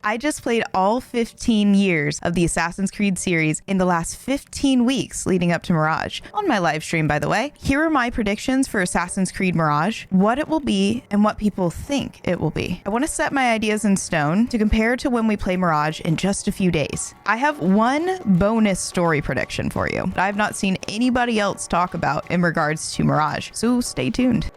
I just played all 15 years of the Assassin's Creed series in the last 15 weeks leading up to Mirage. On my live stream, by the way. Here are my predictions for Assassin's Creed Mirage, what it will be, and what people think it will be. I want to set my ideas in stone to compare to when we play Mirage in just a few days. I have one bonus story prediction for you that I've not seen anybody else talk about in regards to Mirage, so stay tuned.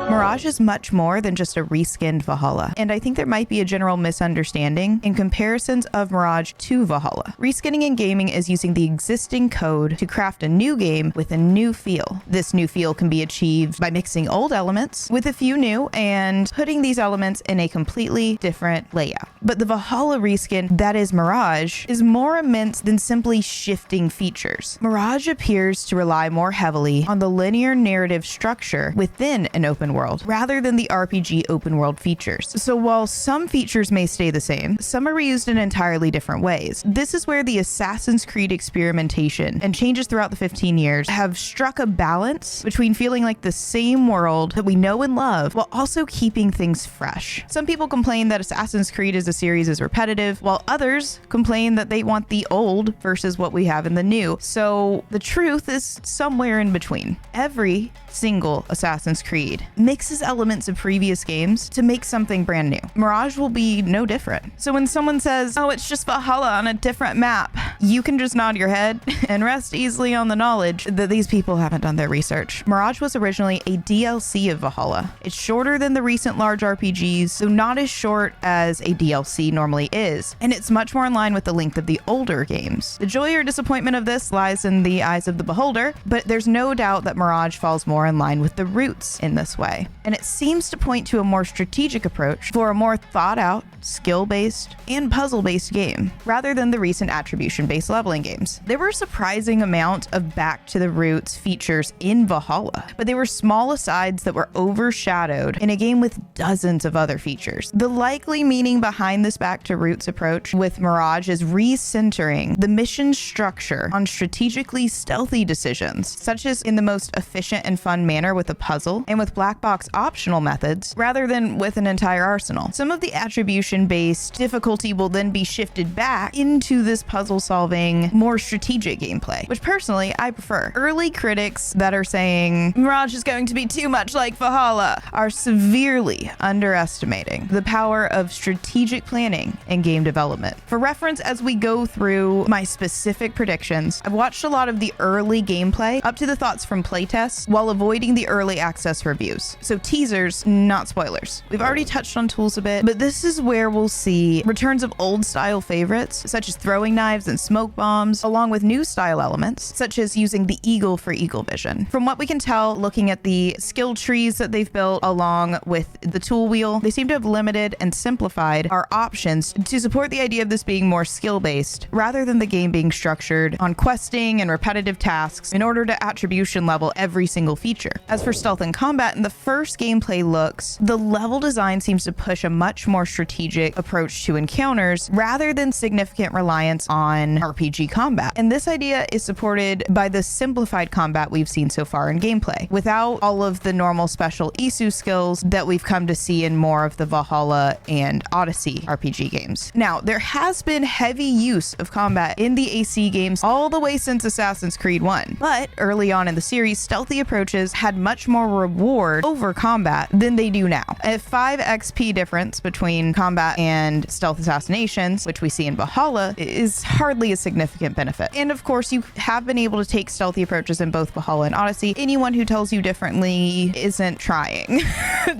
Mirage is much more than just a reskinned Valhalla, and I think there might be a general misunderstanding in comparisons of Mirage to Valhalla. Reskinning in gaming is using the existing code to craft a new game with a new feel. This new feel can be achieved by mixing old elements with a few new and putting these elements in a completely different layout. But the Valhalla reskin, that is Mirage, is more immense than simply shifting features. Mirage appears to rely more heavily on the linear narrative structure within an open world rather than the RPG open world features. So while some features may stay the same, some are reused in entirely different ways. This is where the Assassin's Creed experimentation and changes throughout the 15 years have struck a balance between feeling like the same world that we know and love while also keeping things fresh. Some people complain that Assassin's Creed as a series is repetitive, while others complain that they want the old versus what we have in the new. So the truth is somewhere in between. Every single Assassin's Creed mixes elements of previous games to make something brand new. Mirage will be no different. So when someone says, oh, it's just Valhalla on a different map, you can just nod your head and rest easily on the knowledge that these people haven't done their research. Mirage was originally a DLC of Valhalla. It's shorter than the recent large RPGs, so not as short as a DLC normally is, and it's much more in line with the length of the older games. The joy or disappointment of this lies in the eyes of the beholder, but there's no doubt that Mirage falls more in line with the roots in this way. And it seems to point to a more strategic approach for a more thought out, skill-based, and puzzle-based game, rather than the recent attribution-based leveling games. There were a surprising amount of back to the roots features in Valhalla, but they were small asides that were overshadowed in a game with dozens of other features. The likely meaning behind this back to roots approach with Mirage is recentering the mission structure on strategically stealthy decisions, such as in the most efficient and fun manner with a puzzle and with black box optional methods, rather than with an entire arsenal. Some of the attribution-based difficulty will then be shifted back into this puzzle-solving, more strategic gameplay, which personally I prefer. Early critics that are saying Mirage is going to be too much like Valhalla are severely underestimating the power of strategic planning and game development. For reference, as we go through my specific predictions, I've watched a lot of the early gameplay up to the thoughts from playtests while avoiding the early access reviews. So teasers, not spoilers. We've already touched on tools a bit, but this is where we'll see returns of old style favorites, such as throwing knives and smoke bombs, along with new style elements, such as using the eagle for eagle vision. From what we can tell, looking at the skill trees that they've built along with the tool wheel, they seem to have limited and simplified our options to support the idea of this being more skill-based, rather than the game being structured on questing and repetitive tasks in order to attribution level every single feature. As for stealth and combat, in the first gameplay looks, the level design seems to push a much more strategic approach to encounters rather than significant reliance on RPG combat. And this idea is supported by the simplified combat we've seen so far in gameplay, without all of the normal special Isu skills that we've come to see in more of the Valhalla and Odyssey RPG games. Now, there has been heavy use of combat in the AC games all the way since Assassin's Creed 1, but early on in the series, stealthy approaches had much more reward over combat than they do now. A 5 XP difference between combat and stealth assassinations, which we see in Valhalla, is hardly a significant benefit. And of course, you have been able to take stealthy approaches in both Valhalla and Odyssey. Anyone who tells you differently isn't trying.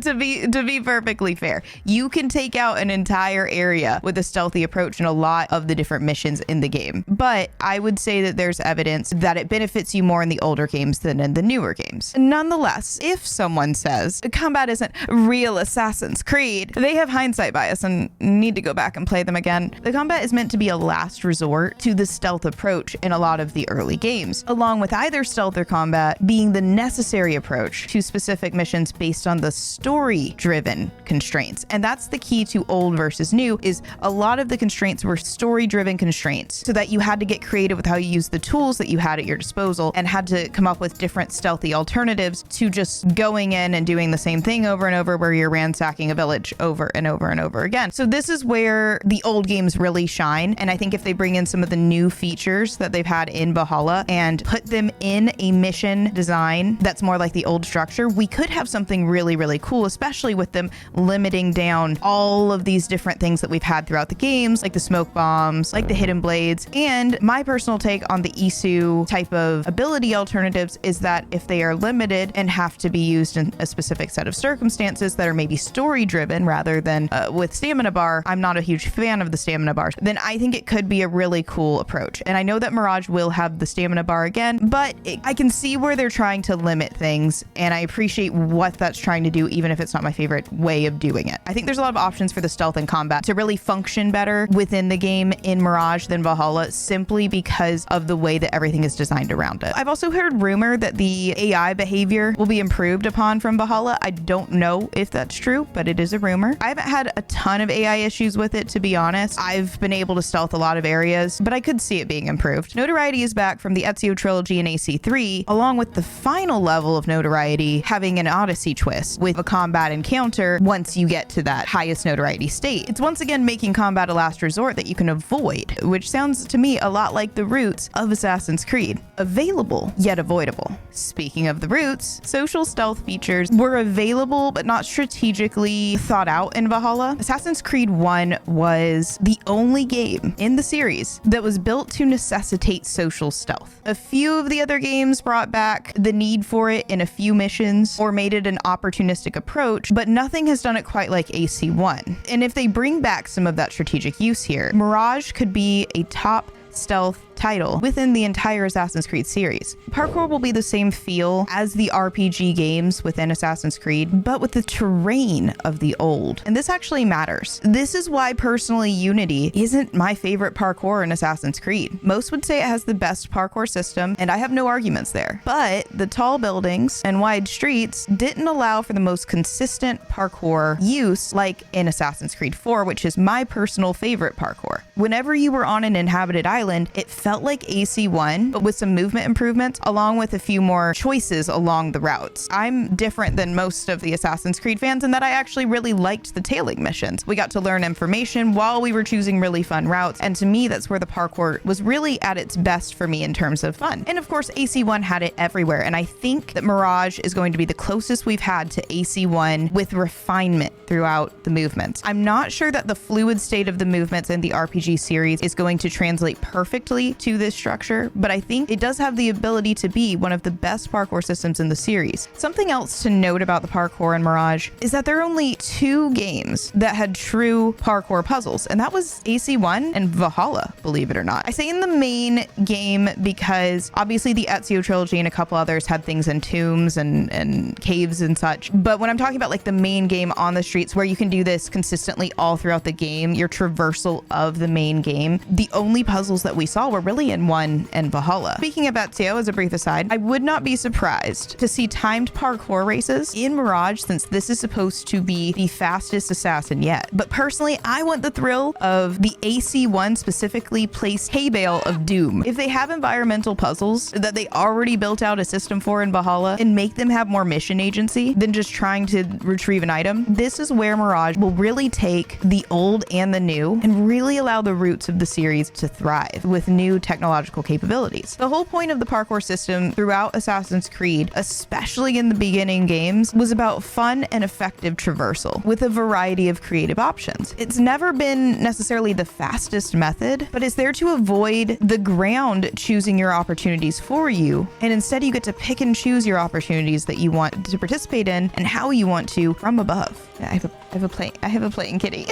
to be perfectly fair, you can take out an entire area with a stealthy approach in a lot of the different missions in the game. But I would say that there's evidence that it benefits you more in the older games than in the newer games. Nonetheless, if someone says combat isn't real Assassin's Creed, they have hindsight bias and need to go back and play them again. The combat is meant to be a last resort to the stealth approach in a lot of the early games, along with either stealth or combat being the necessary approach to specific missions based on the story-driven constraints. And that's the key to old versus new, is a lot of the constraints were story-driven constraints, so that you had to get creative with how you use the tools that you had at your disposal and had to come up with different stealthy alternatives to just going in again and doing the same thing over and over, where you're ransacking a village over and over and over again. So this is where the old games really shine. And I think if they bring in some of the new features that they've had in Valhalla and put them in a mission design that's more like the old structure, we could have something really, really cool, especially with them limiting down all of these different things that we've had throughout the games, like the smoke bombs, like the hidden blades. And my personal take on the Isu type of ability alternatives is that if they are limited and have to be used in a specific set of circumstances that are maybe story driven rather than with stamina bar, I'm not a huge fan of the stamina bars, then I think it could be a really cool approach. And I know that Mirage will have the stamina bar again, but I can see where they're trying to limit things, and I appreciate what that's trying to do, even if it's not my favorite way of doing it. I think there's a lot of options for the stealth and combat to really function better within the game in Mirage than Valhalla, simply because of the way that everything is designed around it. I've also heard rumor that the AI behavior will be improved upon from Valhalla. I don't know if that's true, but it is a rumor. I haven't had a ton of AI issues with it, to be honest. I've been able to stealth a lot of areas, but I could see it being improved. Notoriety is back from the Ezio trilogy in AC3, along with the final level of notoriety having an Odyssey twist with a combat encounter once you get to that highest notoriety state. It's once again making combat a last resort that you can avoid, which sounds to me a lot like the roots of Assassin's Creed. Available, yet avoidable. Speaking of the roots, social stealth features were available but not strategically thought out in Valhalla. Assassin's Creed 1 was the only game in the series that was built to necessitate social stealth. A few of the other games brought back the need for it in a few missions or made it an opportunistic approach, but nothing has done it quite like AC1. And if they bring back some of that strategic use here, Mirage could be a top stealth title within the entire Assassin's Creed series. Parkour will be the same feel as the RPG games within Assassin's Creed, but with the terrain of the old. And this actually matters. This is why personally Unity isn't my favorite parkour in Assassin's Creed. Most would say it has the best parkour system, and I have no arguments there. But the tall buildings and wide streets didn't allow for the most consistent parkour use like in Assassin's Creed 4, which is my personal favorite parkour. Whenever you were on an inhabited island, it felt like AC1, but with some movement improvements, along with a few more choices along the routes. I'm different than most of the Assassin's Creed fans in that I actually really liked the tailing missions. We got to learn information while we were choosing really fun routes, and to me, that's where the parkour was really at its best for me in terms of fun. And of course, AC1 had it everywhere, and I think that Mirage is going to be the closest we've had to AC1 with refinement throughout the movements. I'm not sure that the fluid state of the movements in the RPG series is going to translate perfectly to this structure, but I think it does have the ability to be one of the best parkour systems in the series. Something else to note about the parkour in Mirage is that there are only 2 games that had true parkour puzzles, and that was AC1 and Valhalla, believe it or not. I say in the main game because obviously the Ezio trilogy and a couple others had things in tombs and caves and such, but when I'm talking about like the main game on the streets where you can do this consistently all throughout the game, your traversal of the main game, the only puzzles that we saw were really in 1 and Valhalla. Speaking of Ezio, as a brief aside, I would not be surprised to see timed parkour races in Mirage, since this is supposed to be the fastest assassin yet. But personally, I want the thrill of the AC1 specifically placed hay bale of doom. If they have environmental puzzles that they already built out a system for in Valhalla and make them have more mission agency than just trying to retrieve an item, this is where Mirage will really take the old and the new and really allow the roots of the series to thrive with new technological capabilities. The whole point of the parkour system throughout Assassin's Creed, especially in the beginning games, was about fun and effective traversal with a variety of creative options. It's never been necessarily the fastest method, but it's there to avoid the ground choosing your opportunities for you, and instead you get to pick and choose your opportunities that you want to participate in and how you want to from above. I have a playing kitty.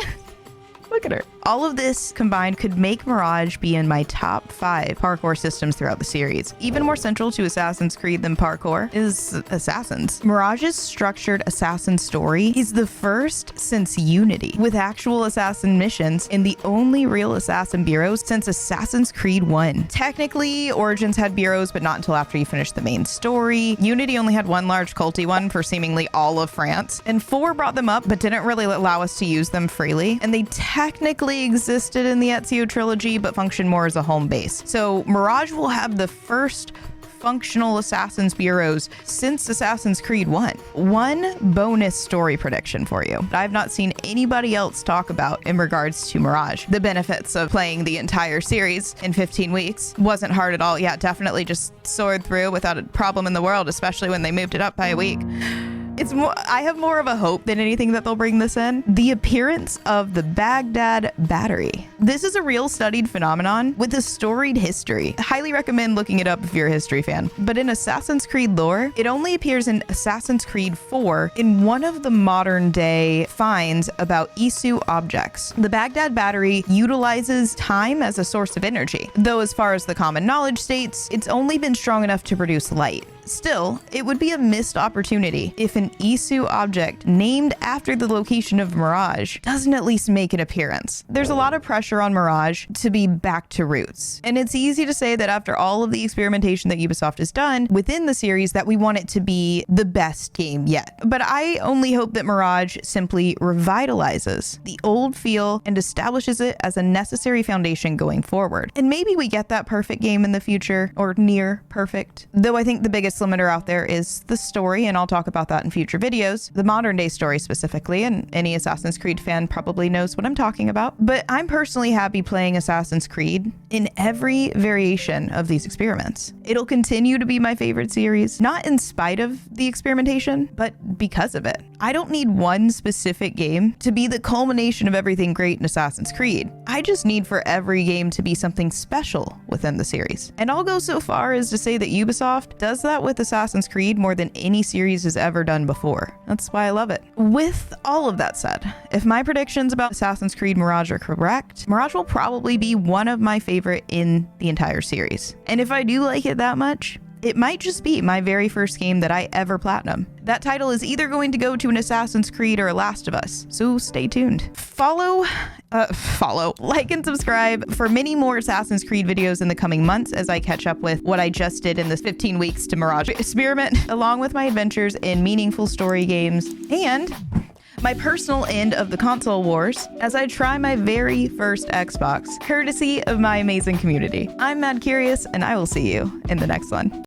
Look at her. All of this combined could make Mirage be in my top 5 parkour systems throughout the series. Even more central to Assassin's Creed than parkour is Assassins. Mirage's structured assassin story is the first since Unity, with actual assassin missions in the only real assassin bureaus since Assassin's Creed 1. Technically, Origins had bureaus, but not until after you finished the main story. Unity only had one large culty one for seemingly all of France, and 4 brought them up, but didn't really allow us to use them freely, and they technically existed in the Ezio trilogy, but function more as a home base. So Mirage will have the first functional Assassin's bureaus since Assassin's Creed 1. One bonus story prediction for you that I've not seen anybody else talk about in regards to Mirage. The benefits of playing the entire series in 15 weeks wasn't hard at all. Yeah, definitely just soared through without a problem in the world, especially when they moved it up by a week. It's more, I have more of a hope than anything that they'll bring this in. The appearance of the Baghdad Battery. This is a real studied phenomenon with a storied history. I highly recommend looking it up if you're a history fan. But in Assassin's Creed lore, it only appears in Assassin's Creed 4 in one of the modern day finds about Ezio objects. The Baghdad Battery utilizes time as a source of energy, though as far as the common knowledge states, it's only been strong enough to produce light. Still, it would be a missed opportunity if an Ezio object named after the location of Mirage doesn't at least make an appearance. There's a lot of pressure on Mirage to be back to roots, and it's easy to say that after all of the experimentation that Ubisoft has done within the series that we want it to be the best game yet. But I only hope that Mirage simply revitalizes the old feel and establishes it as a necessary foundation going forward. And maybe we get that perfect game in the future, or near perfect. Though I think the biggest limiter out there is the story, and I'll talk about that in future videos. The modern day story specifically, and any Assassin's Creed fan probably knows what I'm talking about. But I'm personally happy playing Assassin's Creed in every variation of these experiments. It'll continue to be my favorite series, not in spite of the experimentation, but because of it. I don't need one specific game to be the culmination of everything great in Assassin's Creed. I just need for every game to be something special within the series. And I'll go so far as to say that Ubisoft does that with Assassin's Creed more than any series has ever done before. That's why I love it. With all of that said, if my predictions about Assassin's Creed Mirage are correct, Mirage will probably be one of my favorite in the entire series. And if I do like it that much, it might just be my very first game that I ever platinum. That title is either going to go to an Assassin's Creed or a Last of Us, so stay tuned. Follow, like and subscribe for many more Assassin's Creed videos in the coming months as I catch up with what I just did in this 15 weeks to Mirage experiment, along with my adventures in meaningful story games and my personal end of the console wars as I try my very first Xbox, courtesy of my amazing community. I'm MADkurious, and I will see you in the next one.